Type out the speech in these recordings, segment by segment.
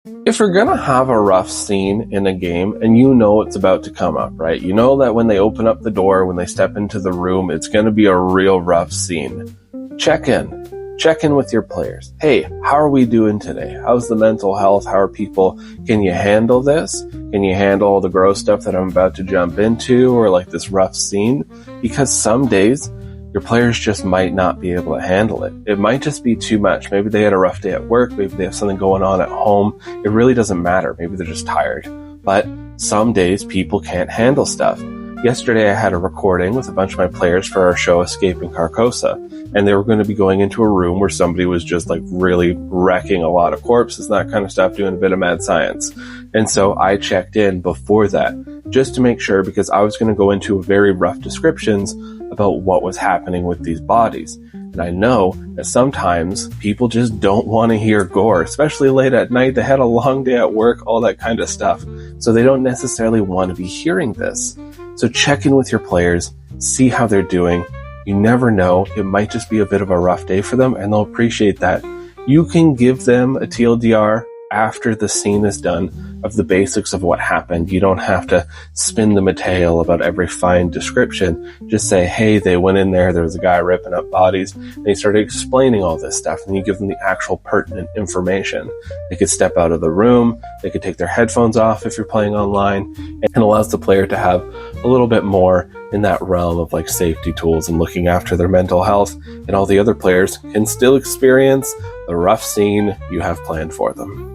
If you're gonna have a rough scene in a game and you know it's about to come up, right? You know that when they open up the door, when they step into the room, it's gonna be a real rough scene. Check in. Check in with your players. Hey, how are we doing today? How's the mental health? How are people? Can you handle this? Can you handle all the gross stuff that I'm about to jump into, or like this rough scene? Because some days your players just might not be able to handle it. It might just be too much. Maybe they had a rough day at work. Maybe they have something going on at home. It really doesn't matter. Maybe they're just tired. But some days people can't handle stuff. Yesterday I had a recording with a bunch of my players for our show Escaping Carcosa, and they were going to be going into a room where somebody was just like really wrecking a lot of corpses and that kind of stuff, doing a bit of mad science. And so I checked in before that just to make sure, because I was going to go into very rough descriptions about what was happening with these bodies. And I know that sometimes people just don't want to hear gore, especially late at night. They had a long day at work, all that kind of stuff. So they don't necessarily want to be hearing this. So check in with your players, see how they're doing. You never know. It might just be a bit of a rough day for them, and they'll appreciate that. You can give them a TLDR after the scene is done of the basics of what happened. You don't have to spin them a tale about every fine description. Just say, hey, they went in there was a guy ripping up bodies, and he started explaining all this stuff, and you give them the actual pertinent information. They could step out of the room, they could take their headphones off if you're playing online, and allows the player to have a little bit more in that realm of like safety tools and looking after their mental health, and all the other players can still experience the rough scene you have planned for them.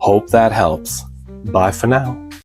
Hope that helps. Bye for now.